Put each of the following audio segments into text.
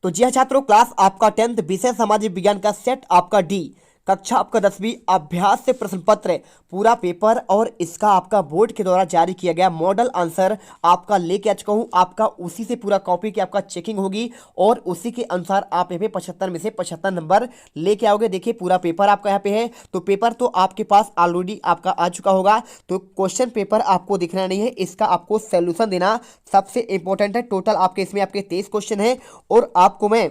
तो जी हाँ छात्रों, क्लास आपका 10th विषय सामाजिक विज्ञान का सेट आपका डी, कक्षा आपका 10वीं, अभ्यास से प्रश्न पत्र पूरा पेपर और इसका आपका बोर्ड के द्वारा जारी किया गया मॉडल आंसर आपका लेके आ चुका हूँ। आपका उसी से पूरा कॉपी की आपका चेकिंग होगी और उसी के अनुसार आप यहाँ पे 75 में से 75 नंबर लेके आओगे। देखिए पूरा पेपर आपका यहाँ पे है, तो पेपर तो आपके पास ऑलरेडी आपका आ चुका होगा। तो क्वेश्चन पेपर आपको दिखना नहीं है, इसका आपको सोल्यूशन देना सबसे इंपॉर्टेंट है। टोटल आपके इसमें आपके 23 क्वेश्चन है और आपको मैं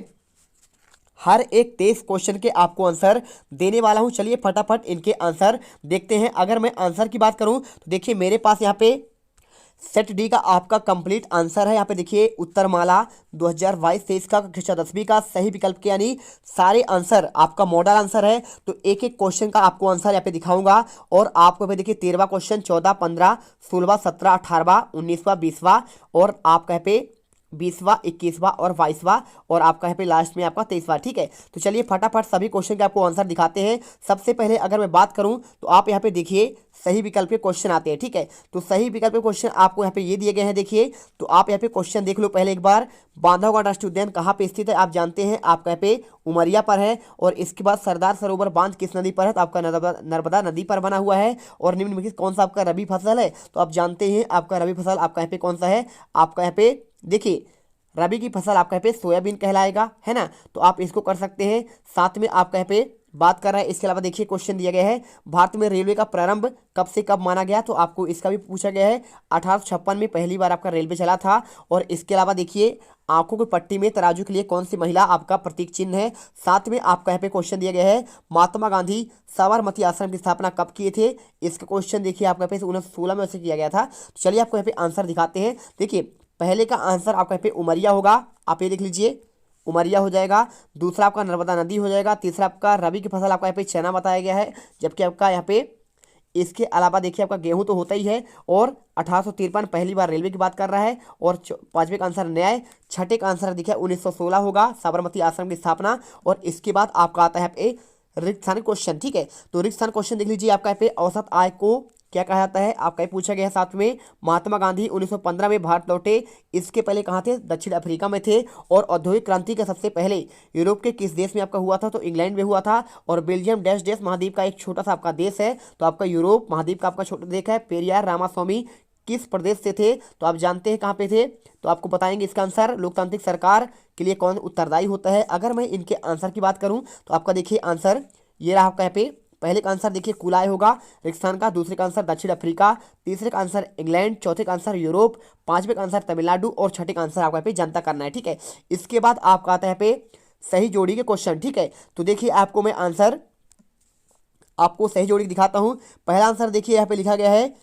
हर एक 23 क्वेश्चन के आपको आंसर देने वाला हूं। चलिए फटाफट इनके आंसर देखते हैं। अगर मैं आंसर की बात करूं तो देखिए मेरे पास यहाँ पे सेट डी का आपका कंप्लीट आंसर है। यहाँ पे देखिए उत्तरमाला 2022-23 का कक्षा 10वीं का सही विकल्प के यानी सारे आंसर आपका मॉडल आंसर है। तो एक एक क्वेश्चन का आपको आंसर यहाँ पे दिखाऊंगा और आपको यहाँ पे देखिए 13वां क्वेश्चन, 14, 15, 16वां, 17, 18वां, 19वां, 20वां और आपका यहाँ पे 20वां, 21वां और 22वां और आपका यहाँ पे लास्ट में आपका 23वां। ठीक है, तो चलिए फटाफट सभी क्वेश्चन के आपको आंसर दिखाते हैं। सबसे पहले अगर मैं बात करूं तो आप यहाँ पे देखिए सही विकल्प के क्वेश्चन आते हैं। ठीक है, तो सही विकल्प के क्वेश्चन आपको यहाँ पे ये दिए गए हैं। देखिए तो आप यहाँ पे क्वेश्चन देख लो पहले एक बार। बांधवगढ़ राष्ट्रीय उद्यान कहाँ पे स्थित है? आप जानते हैं आपका यहाँ पे उमरिया पर है। और इसके बाद सरदार सरोवर बांध किस नदी पर है? तो आपका नर्मदा नदी पर बना हुआ है। और निम्नलिखित कौन सा आपका रबी फसल है? तो आप जानते हैं आपका रबी फसल आपका यहाँ पे कौन सा है? आपका यहाँ पे देखिए रबी की फसल आपका यहाँ पे सोयाबीन कहलाएगा, है ना। तो आप इसको कर सकते हैं। साथ में आपका यहाँ पे बात कर रहा है। इसके अलावा देखिए क्वेश्चन दिया गया है भारत में रेलवे का प्रारंभ कब से कब माना गया? तो आपको इसका भी पूछा गया है। 1856 में पहली बार आपका रेलवे चला था। और इसके अलावा देखिए आंखों की पट्टी में तराजू के लिए कौन सी महिला आपका प्रतीक चिन्ह है? साथ में आपका यहाँ पे क्वेश्चन दिया गया है महात्मा गांधी साबरमती आश्रम की स्थापना कब किए थे? इसका क्वेश्चन देखिए आपका यहाँ पे 1916 में से किया गया था। तो चलिए आपको यहाँ पे आंसर दिखाते हैं। देखिए पहले का आंसर आपका यहाँ पे उमरिया होगा, आप ये देख लीजिए उमरिया हो जाएगा। दूसरा आपका नर्मदा नदी हो जाएगा। तीसरा आपका रबी की फसल आपका यहाँ पे चना बताया गया है। जबकि आपका यहाँ पे इसके अलावा देखिए आपका गेहूं तो होता ही है। और 1853 पहली बार रेलवे की बात कर रहा है। और पांचवें का आंसर न्याय। छठे का आंसर देखिए 1916 होगा, साबरमती आश्रम की स्थापना। और इसके बाद आपका आता है यहाँ पे रिक्त स्थान क्वेश्चन। ठीक है, तो रिक्त स्थान क्वेश्चन देख लीजिए। आपका यहाँ पे औसत आय को क्या कहा जाता है? आपका ये पूछा गया है। साथ में महात्मा गांधी 1915 में भारत लौटे, इसके पहले कहाँ थे? दक्षिण अफ्रीका में थे। और औद्योगिक क्रांति का सबसे पहले यूरोप के किस देश में आपका हुआ था? तो इंग्लैंड में हुआ था। और बेल्जियम डैश देश महाद्वीप का एक छोटा सा आपका देश है। तो आपका यूरोप महाद्वीप का आपका छोटा देश है। पेरियार रामास्वामी किस प्रदेश से थे? तो आप जानते हैं कहाँ पे थे। तो आपको बताएंगे इसका आंसर। लोकतांत्रिक सरकार के लिए कौन उत्तरदायी होता है? अगर मैं इनके आंसर की बात करूँ तो आपका देखिए आंसर ये रहा आपका यहाँ पे। पहले का आंसर देखिए कुलाय होगा रिक्सान का। दूसरे का आंसर दक्षिण अफ्रीका। तीसरे का आंसर इंग्लैंड। चौथे का आंसर यूरोप। पांचवें का आंसर तमिलनाडु। और छठे का आंसर आपको यहाँ पे जनता करना है। ठीक है, इसके बाद आपका आता है यहाँ पे सही जोड़ी के क्वेश्चन। ठीक है, तो देखिए आपको मैं आंसर आपको सही जोड़ी दिखाता हूँ। पहला आंसर देखिए यहाँ पे लिखा गया है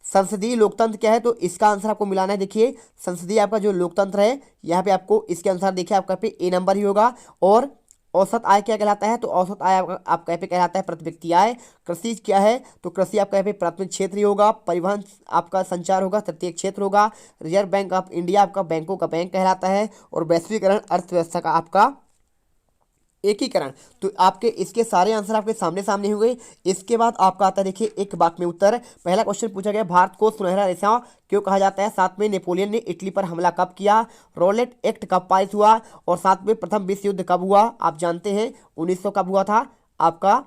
संसदीय लोकतंत्र क्या है? तो इसका आंसर आपको मिलाना है। देखिए संसदीय आपका जो लोकतंत्र है यहाँ पे आपको इसके अनुसार देखिए आपका पे ए नंबर ही होगा। और औसत आय क्या कहलाता है? तो औसत आय आपका यहाँ पे कहलाता है प्रति व्यक्ति आय। कृषि क्या है? तो कृषि आपका यहाँ पे प्राथमिक क्षेत्र ही होगा। परिवहन आपका संचार होगा, तृतीय क्षेत्र होगा। रिजर्व बैंक ऑफ इंडिया आपका बैंकों का बैंक कहलाता है। और वैश्वीकरण अर्थव्यवस्था का आपका एकीकरण। तो आपके इसके सारे आंसर आपके सामने सामने हुए। इसके बाद आपका आता है देखिए एक वाक्य में उत्तर। पहला क्वेश्चन पूछा गया भारत को सुनहरा रेशा क्यों कहा जाता है? साथ में नेपोलियन ने इटली पर हमला कब किया? रॉलेट एक्ट कब पारित हुआ? और साथ में प्रथम विश्व युद्ध कब हुआ? आप जानते हैं 1900 कब हुआ था? आपका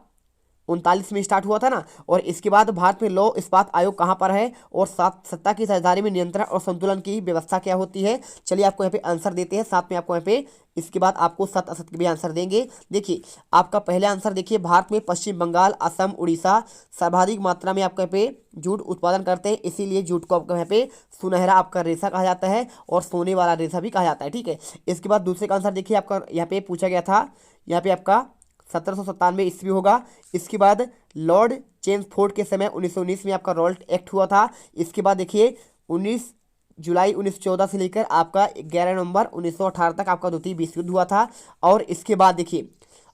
39 में स्टार्ट हुआ था ना। और इसके बाद भारत में लौह इस्पात आयोग कहाँ पर है? और सत्ता की साझेदारी में नियंत्रण और संतुलन की व्यवस्था क्या होती है? चलिए आपको यहाँ पे आंसर देते हैं। साथ में आपको यहाँ पे इसके बाद आपको सत्य असत्य के भी आंसर देंगे। देखिए आपका पहला आंसर देखिए भारत में पश्चिम बंगाल, असम, उड़ीसा सर्वाधिक मात्रा में आपका यहाँ पे जूट उत्पादन करते हैं। इसीलिए जूट को आपका यहाँ पे सुनहरा आपका रेशा कहा जाता है और सोने वाला रेशा भी कहा जाता है। ठीक है, इसके बाद दूसरे का आंसर देखिए आपका यहाँ पे पूछा गया था। यहाँ पे आपका 1797 ईस्वी होगा। इसके बाद लॉर्ड चेम्सफोर्ड के समय 1919 में आपका रॉल्ट एक्ट हुआ था। इसके बाद देखिए 19 जुलाई 1914 से लेकर आपका 11 नवंबर 1918 तक आपका द्वितीय विश्व युद्ध हुआ था। और इसके बाद देखिए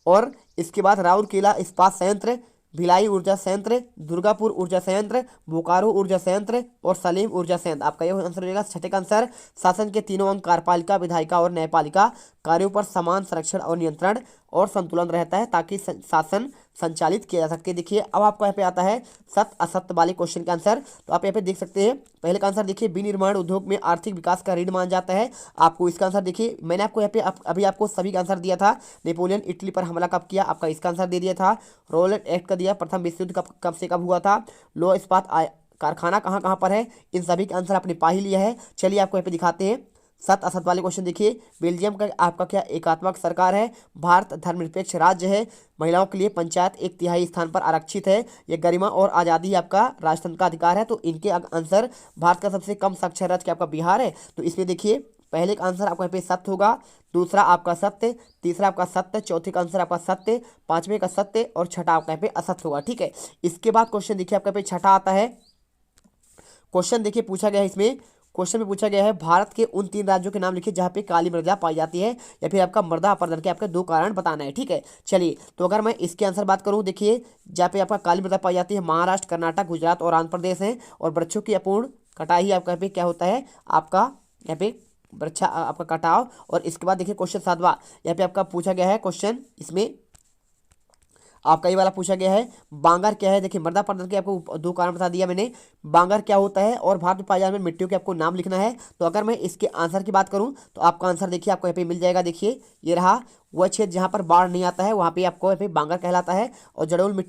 और इसके बाद राउरकेला इस्पात संयंत्र, भिलाई ऊर्जा संयंत्र, दुर्गापुर ऊर्जा संयंत्र, बोकारो ऊर्जा संयंत्र और सलेम ऊर्जा संयंत्र। आपका यह आंसर हो जाएगा। छठे का आंसर शासन के तीनों अंग कार्यपालिका, विधायिका और न्यायपालिका कार्यों पर समान संरक्षण और नियंत्रण और संतुलन रहता है ताकि शासन संचालित किया जा सके। देखिए अब आपको यहाँ पे आता है सत्य असत्य वाले क्वेश्चन का आंसर। तो आप यहाँ पे देख सकते हैं पहले का आंसर देखिए, विनिर्माण उद्योग में आर्थिक विकास का रीढ़ माना जाता है। आपको इसका आंसर देखिए, मैंने आपको यहाँ पे अभी आपको सभी का आंसर दिया था। नेपोलियन इटली पर हमला कब किया, आपका इसका आंसर दे दिया था। रोलेट एक्ट का दिया, प्रथम विश्व युद्ध कब से कब हुआ था। लौह इस्पात कारखाना कहाँ कहाँ पर है, इन सभी का आंसर आपने पा ही लिया है। चलिए आपको यहाँ पे दिखाते हैं सत्य असत्य वाले क्वेश्चन। देखिए बेल्जियम का आपका क्या एकात्मक सरकार है, भारत धर्मनिरपेक्ष राज्य है, महिलाओं के लिए पंचायत 1/3 स्थान पर आरक्षित है, ये गरिमा और आज़ादी आपका राजतंत्र का अधिकार है। तो इनके आंसर भारत का सबसे कम साक्षर राज्य क्या आपका बिहार है। तो इसमें देखिए पहले का आंसर आपका यहाँ पे सत्य होगा, दूसरा आपका सत्य, तीसरा आपका सत्य, चौथे का आंसर आपका सत्य, पांचवें का सत्य और छठा आपका यहाँ पे असत्य होगा। ठीक है, इसके बाद क्वेश्चन देखिए आपका यहाँ पे छठा आता है। क्वेश्चन देखिए पूछा गया है, इसमें क्वेश्चन में पूछा गया है भारत के उन 3 राज्यों के नाम लिखिए जहाँ पे काली मृदा पाई जाती है, या फिर आपका मृदा अपरदन के आपके 2 कारण बताना है। ठीक है, चलिए तो अगर मैं इसके आंसर बात करूँ, देखिए जहाँ पे आपका काली मृदा पाई जाती है महाराष्ट्र, कर्नाटक, गुजरात और आंध्र प्रदेश है। और वृक्षों की अपूर्ण कटाई आपका यहाँ पे क्या होता है, आपका यहाँ पे वृक्ष आपका कटाव। और इसके बाद देखिए क्वेश्चन 7वां यहाँ पे आपका पूछा गया है क्वेश्चन, इसमें आपका ये वाला पूछा गया है बांगर क्या है। देखिए मृदा अपरदन के आपको 2 कारण बता दिया मैंने, बांगर क्या होता है और भारत में पाए जाने वाली मिट्टियों के आपको नाम लिखना है। तो अगर मैं इसके आंसर की बात करूं तो आपका आंसर देखिए आपको यहाँ पे मिल जाएगा। देखिए ये रहा वह क्षेत्र जहाँ पर बाढ़ नहीं आता है, वहाँ पे आपको यहाँ पे बांगर कहलाता है। और जड़ोल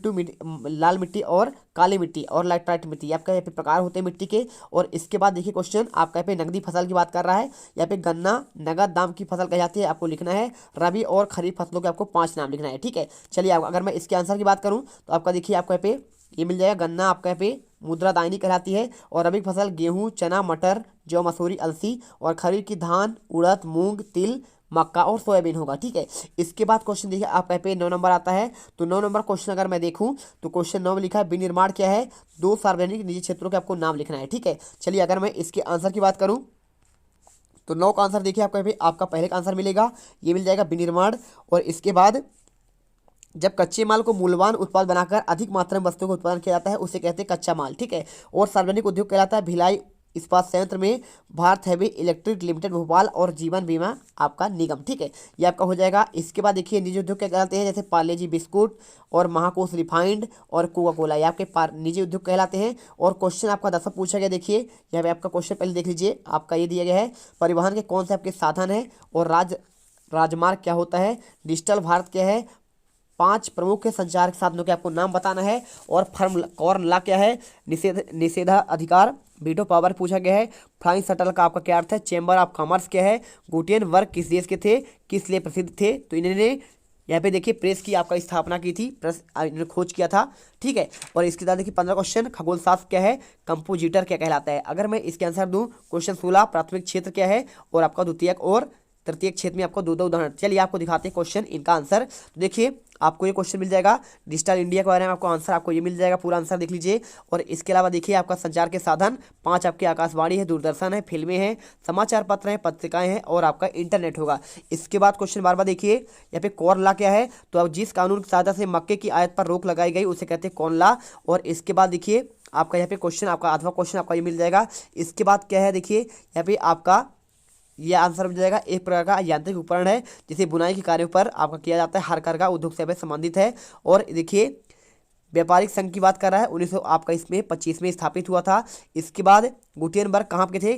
लाल मिट्टी और काली मिट्टी और लैटराइट मिट्टी आपका यहाँ पे प्रकार होते हैं मिट्टी के। और इसके बाद देखिए क्वेश्चन आपका यहाँ पे नकदी फसल की बात कर रहा है, यहाँ पे गन्ना नगद दाम की फसल कही जाती है, आपको लिखना है। रबी और खरीफ फसलों के आपको 5 नाम लिखना है। ठीक है, चलिए अगर मैं इसके आंसर की बात करूँ तो आपका देखिए आपको यहाँ पे ये मिल जाएगा, गन्ना आपका यहाँ पे मुद्रा दायनी कहलाती है। और रबी फसल गेहूँ, चना, मटर, जौ, मसूरी, अलसी। और खरीफ की धान, उड़द, मूंग, तिल, मक्का और सोयाबीन होगा। ठीक है, इसके बाद क्वेश्चन देखिए आप यहाँ पे 9 नंबर आता है। तो 9 नंबर क्वेश्चन अगर मैं देखूं तो क्वेश्चन 9 में लिखा है विनिर्माण क्या है, 2 सार्वजनिक निजी क्षेत्रों के आपको नाम लिखना है। ठीक है, चलिए अगर मैं इसके आंसर की बात करूं तो 9 का आंसर देखिए आपको यहाँ पे आपका पहले का आंसर मिलेगा, ये मिल जाएगा विनिर्माण। और इसके बाद जब कच्चे माल को मूल्यवान उत्पाद बनाकर अधिक मात्रा में वस्तुओं का उत्पादन किया जाता है उसे कहते हैं कच्चा माल। ठीक है, और सार्वजनिक उद्योग कहलाता है भिलाई इस्पात संयंत्र में Bharat heavy electric limited Bhopal और जीवन बीमा आपका निगम। ठीक है, ये आपका हो जाएगा। इसके बाद देखिए निजी उद्योग क्या कहलाते हैं, जैसे पार्ले जी बिस्कुट और महाकोश रिफाइंड और कोका कोला, ये आपके निजी उद्योग कहलाते हैं। और क्वेश्चन आपका 10वां पूछा गया, देखिए यहाँ पे आपका क्वेश्चन पहले देख लीजिए, आपका ये दिया गया है परिवहन के कौन से आपके साधन है और राजमार्ग क्या होता है, डिजिटल भारत क्या है, 5 प्रमुख संचार साधनों के आपको नाम बताना है। और कॉर्न लॉ क्या है, निषेधाधिकार वीटो पावर पूछा गया है। फ्लाइंग शटल का आपका क्या अर्थ है, चेंबर ऑफ कॉमर्स क्या है, गुटेनबर्ग किस देश के थे, किस लिए प्रसिद्ध थे। तो इन्होंने यहाँ पे देखिए प्रेस की आपका स्थापना की थी, प्रेस इन्होंने खोज किया था। ठीक है, और इसके बाद देखिए 15 क्वेश्चन खगोल शास्त्र क्या है, कंपोजिटर क्या कहलाता है। अगर मैं इसके आंसर दूं क्वेश्चन 16 प्राथमिक क्षेत्र क्या है और आपका द्वितीयक और तृतीयक क्षेत्र में आपको 2 उदाहरण। चलिए आपको दिखाते हैं क्वेश्चन इनका आंसर। तो देखिए आपको ये क्वेश्चन मिल जाएगा डिजिटल इंडिया के बारे में, आपको आंसर आपको ये मिल जाएगा, पूरा आंसर देख लीजिए। और इसके अलावा देखिए आपका संचार के साधन 5 आपके आकाशवाणी है, दूरदर्शन है, फिल्में हैं, समाचार पत्र हैं, पत्रिकाएं हैं और आपका इंटरनेट होगा। इसके बाद क्वेश्चन बार देखिए यहाँ पे कॉर्न लॉ क्या है, तो अब जिस कानून की सहायता से मक्के की आयात पर रोक लगाई गई उसे कहते हैं कॉर्न लॉ। और इसके बाद देखिए आपका यहाँ पे क्वेश्चन आपका 8वां क्वेश्चन आपका ये मिल जाएगा। इसके बाद क्या है, देखिए यहाँ पे आपका ये आंसर मिल जाएगा, एक प्रकार का यांत्रिक उपकरण है जिसे बुनाई के कार्यों पर आपका किया जाता है, हर कार्य का उद्योग से संबंधित है। और देखिए व्यापारिक संघ की बात कर रहा है, 1900 आपका इसमें 25 में स्थापित हुआ था। इसके बाद गुटेनबर्ग कहाँ के थे,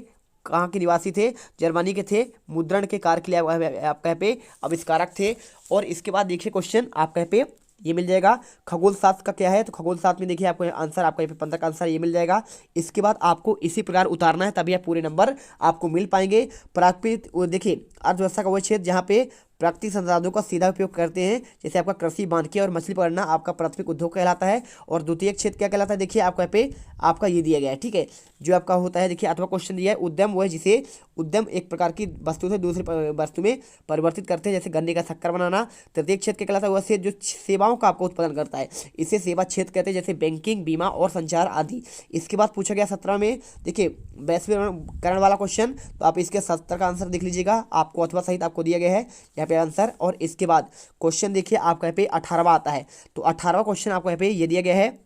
कहाँ के निवासी थे, जर्मनी के थे, मुद्रण के कार्य के लिए आपका यहाँ पे आविष्कारक थे। और इसके बाद देखिए क्वेश्चन आपका यहाँ पे ये मिल जाएगा खगोल शास्त्र का क्या है, तो खगोल शास्त्र में देखिए आपको आंसर आपका 15 का आंसर ये मिल जाएगा। इसके बाद आपको इसी प्रकार उतारना है तभी आप पूरे नंबर आपको मिल पाएंगे। प्राकृतिक देखिए अर्थव्यवस्था का वो क्षेत्र जहाँ पे प्राकृतिक संसाधनों का सीधा उपयोग करते हैं, जैसे आपका कृषि, वानिकी और मछली पकड़ना आपका प्राथमिक उद्योग कहलाता है। और द्वितीय क्षेत्र क्या कहलाता है, देखिए आपका यहाँ पे आपका ये दिया गया है। ठीक है, जो आपका होता है देखिए 8वां क्वेश्चन दिया है उद्यम, वो है जिसे उद्यम एक प्रकार की वस्तु से दूसरी वस्तु में परिवर्तित करते हैं, जैसे गन्ने का शक्कर बनाना। तृतीय क्षेत्र क्या कहलाता है, वह क्षेत्र जो सेवाओं का आपको उत्पादन करता है, इसे सेवा क्षेत्र कहते हैं, जैसे बैंकिंग, बीमा और संचार आदि। इसके बाद पूछा गया 17 में देखिए वैश्वीकरण वाला क्वेश्चन, तो आप इसके 70 का आंसर देख लीजिएगा, आपको अथवा सहित आपको दिया गया है यहाँ पे आंसर। और इसके बाद क्वेश्चन देखिए आपका यहाँ पे 18वां आता है, तो 18वां क्वेश्चन आपको यहाँ पे ये दिया गया है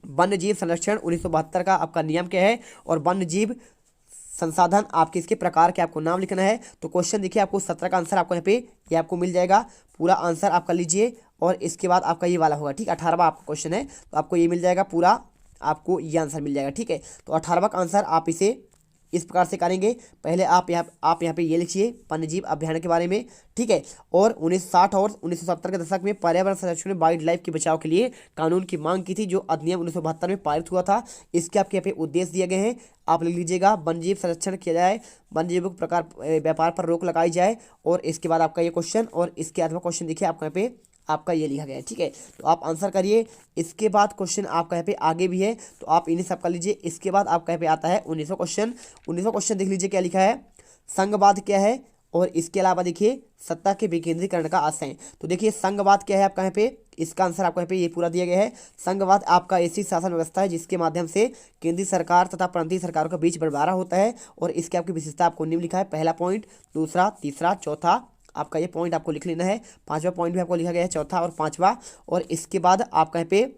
वन्य जीव संरक्षण 1972 का आपका नियम क्या है और वन्य जीव संसाधन आपके इसके प्रकार के आपको नाम लिखना है। तो क्वेश्चन देखिए आपको 17 का आंसर आपको यहाँ पे ये आपको मिल जाएगा। पूरा आंसर आप कर लीजिए और इसके बाद आपका ये वाला होगा, ठीक। 18वां आपका क्वेश्चन है तो आपको ये मिल जाएगा, पूरा आपको ये आंसर मिल जाएगा, ठीक है। तो 18वां का आंसर आप इसे इस प्रकार से करेंगे। पहले आप यहाँ पे ये लिखिए वन्यजीव अभ्यारण्य के बारे में, ठीक है। और 1960 और 1970 के दशक में पर्यावरण संरक्षण में वाइल्ड लाइफ के बचाव के लिए कानून की मांग की थी, जो अधिनियम 1972 में पारित हुआ था। इसके आपके यहाँ पे उद्देश्य दिए गए हैं, आप लिख लीजिएगा। वन्यजीव संरक्षण किया जाए, वन्यजीवों के प्रकार व्यापार पर रोक लगाई जाए, और इसके बाद आपका ये क्वेश्चन, और इसके आठवां क्वेश्चन देखिए आपका यहाँ पे आपका ये लिखा गया है, ठीक है। तो आप आंसर करिए। इसके बाद क्वेश्चन आपका यहाँ पे आगे भी है, तो आप इन्हें सब कर लीजिए। इसके बाद आपका यहाँ पे आता है 19वां क्वेश्चन। 19वां क्वेश्चन देख लीजिए क्या लिखा है, संघवाद क्या है, और इसके अलावा देखिए सत्ता के विकेंद्रीकरण का आशय। तो देखिए संघवाद क्या है आपका यहाँ पे, इसका आंसर आपको यहाँ पे ये पूरा दिया गया है। संघवाद आपका ऐसी शासन व्यवस्था है जिसके माध्यम से केंद्रीय सरकार तथा प्रांतीय सरकारों के बीच बंटवारा होता है, और इसकी आपकी विशेषता आपको निम्न लिखा है। पहला पॉइंट, दूसरा, तीसरा, चौथा, आपका ये पॉइंट आपको लिख लेना है। 5वां पॉइंट भी आपको लिखा गया है, चौथा और 5वां। और इसके बाद आपका यहाँ पे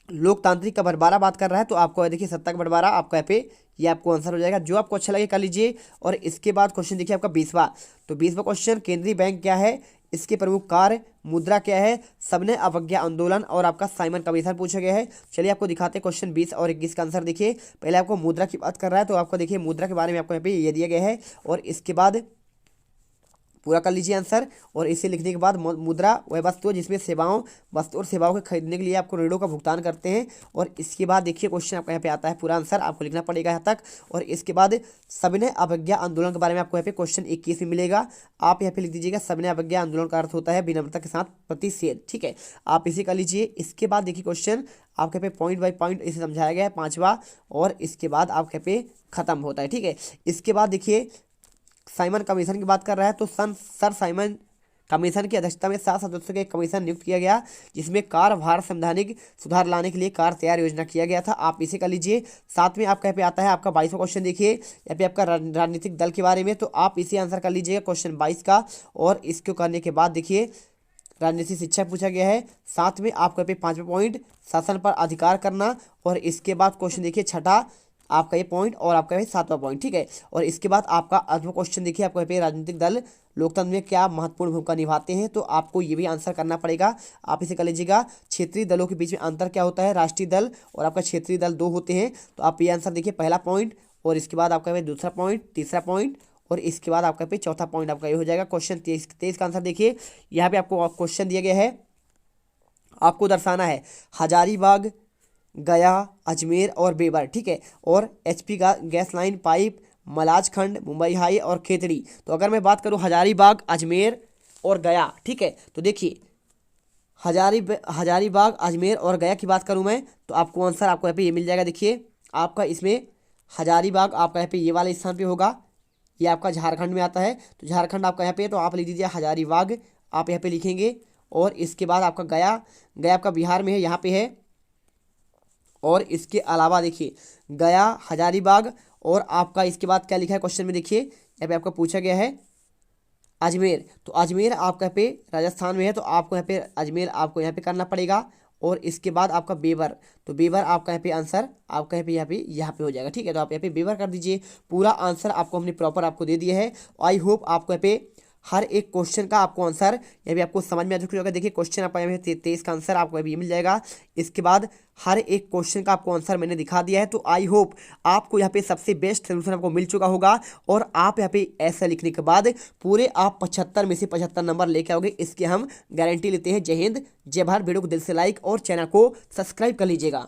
लोकतांत्रिक का बंटवारा बात कर रहा है, तो आपको देखिए सत्ता का बंटवारा आपका यहाँ पे ये आपको आंसर हो जाएगा। जो आपको अच्छा लगे कर लीजिए। और इसके बाद क्वेश्चन देखिए आपका 20वां। तो 20वां क्वेश्चन, केंद्रीय बैंक क्या है, इसके प्रमुख कार्य, मुद्रा क्या है, सबने अवज्ञा आंदोलन और आपका साइमन कमीशन पूछा गया है। चलिए आपको दिखाते हैं क्वेश्चन 20 और 21 का आंसर। देखिए पहले आपको मुद्रा की बात कर रहा है, तो आपको देखिए मुद्रा के बारे में आपको यहाँ पे ये दिया गया है, और इसके बाद पूरा कर लीजिए आंसर। और इसे लिखने के बाद मुद्रा वह वस्तु है जिसमें वस्तु और सेवाओं के खरीदने के लिए आपको ऋणों का भुगतान करते हैं। और इसके बाद देखिए क्वेश्चन आपका यहाँ पे आता है, पूरा आंसर आपको लिखना पड़ेगा यहाँ तक। और इसके बाद सविनय अवज्ञा आंदोलन के बारे में आपको यहाँ पे क्वेश्चन 21 में मिलेगा। आप यहाँ पे लिख दीजिएगा सविनय अवज्ञा आंदोलन का अर्थ होता है विनम्रता के साथ प्रतिषेध, ठीक है। आप इसे कर लीजिए। इसके बाद देखिए क्वेश्चन आपके पे पॉइंट बाय पॉइंट इसे समझाया गया है, 5वां, और इसके बाद आपके पे खत्म होता है, ठीक है। इसके बाद देखिए साइमन कमीशन की बात कर रहा है, तो सर साइमन कमीशन की अध्यक्षता में 7 सदस्यों का एक कमीशन नियुक्त किया गया, जिसमें कार्यभार संवैधानिक सुधार लाने के लिए कार्य तैयार योजना किया गया था। आप इसे कर लीजिए। साथ में आपका यहाँ पे आता है आपका 22वां क्वेश्चन। देखिए यहाँ पे आपका राजनीतिक दल के बारे में, तो आप इसे आंसर कर लीजिएगा क्वेश्चन 22 का। और इसको करने के बाद देखिए राजनीतिक शिक्षा पूछा गया है। साथ में आपका पे 5वां पॉइंट, शासन पर अधिकार करना। और इसके बाद क्वेश्चन देखिए छठा आपका ये पॉइंट, और आपका ये 7वां पॉइंट, ठीक है। और इसके बाद आपका 8वां क्वेश्चन देखिए आपको यहाँ पे राजनीतिक दल लोकतंत्र में क्या महत्वपूर्ण भूमिका निभाते हैं, तो आपको ये भी आंसर करना पड़ेगा। आप इसे कर लीजिएगा। क्षेत्रीय दलों के बीच में अंतर क्या होता है, राष्ट्रीय दल और आपका क्षेत्रीय दल 2 होते हैं। तो आप ये आंसर देखिए, पहला पॉइंट, और इसके बाद आपका ये दूसरा पॉइंट, तीसरा पॉइंट, और इसके बाद आपका पे चौथा पॉइंट आपका ये हो जाएगा। क्वेश्चन 23 का आंसर देखिए, यहाँ पे आपको क्वेश्चन दिया गया है, आपको दर्शाना है हजारीबाग, गया, अजमेर और बेबर, ठीक है। और एचपी का गैस लाइन पाइप, मलाज खंड, मुंबई हाई और खेतड़ी। तो अगर मैं बात करूं हजारीबाग, अजमेर और गया, ठीक है, तो देखिए हजारीबाग, अजमेर और गया की बात करूं मैं, तो आपको आंसर आपको यहाँ पे ये मिल जाएगा। देखिए आपका इसमें हजारीबाग आपका यहाँ पे ये वाले स्थान पे होगा, ये आपका झारखंड में आता है, तो झारखंड आपका यहाँ पे, तो आप लिख दीजिए हजारीबाग, आप यहाँ पे लिखेंगे। और इसके बाद आपका गया आपका बिहार में है, यहाँ पे है। और इसके अलावा देखिए गया, हजारीबाग, और आपका इसके बाद क्या लिखा है क्वेश्चन में, देखिए यहाँ पे आपको पूछा गया है अजमेर। तो अजमेर आपका यहाँ पे राजस्थान में है, तो आपको यहाँ पे अजमेर आपको यहाँ पे करना पड़ेगा। और इसके बाद आपका बेबर, तो बेबर आपका यहाँ पे आंसर आपका यहाँ पे हो जाएगा, ठीक है। तो आप यहाँ पे बेबर कर दीजिए। पूरा आंसर आपको हमने प्रॉपर आपको दे दिया है। आई होप आपको यहाँ पे हर एक क्वेश्चन का आपको आंसर ये भी आपको समझ में आ चुका होगा। देखिए क्वेश्चन आपका यहाँ पे 23 का आंसर आपको अभी मिल जाएगा। इसके बाद हर एक क्वेश्चन का आपको आंसर मैंने दिखा दिया है। तो आई होप आपको यहाँ पे सबसे बेस्ट सोल्यूशन आपको मिल चुका होगा, और आप यहाँ पे ऐसा लिखने के बाद पूरे आप 75 में से 75 नंबर लेके आओगे, इसकी हम गारंटी लेते हैं। जय हिंद, जय भारत। वीडियो को दिल से लाइक और चैनल को सब्सक्राइब कर लीजिएगा।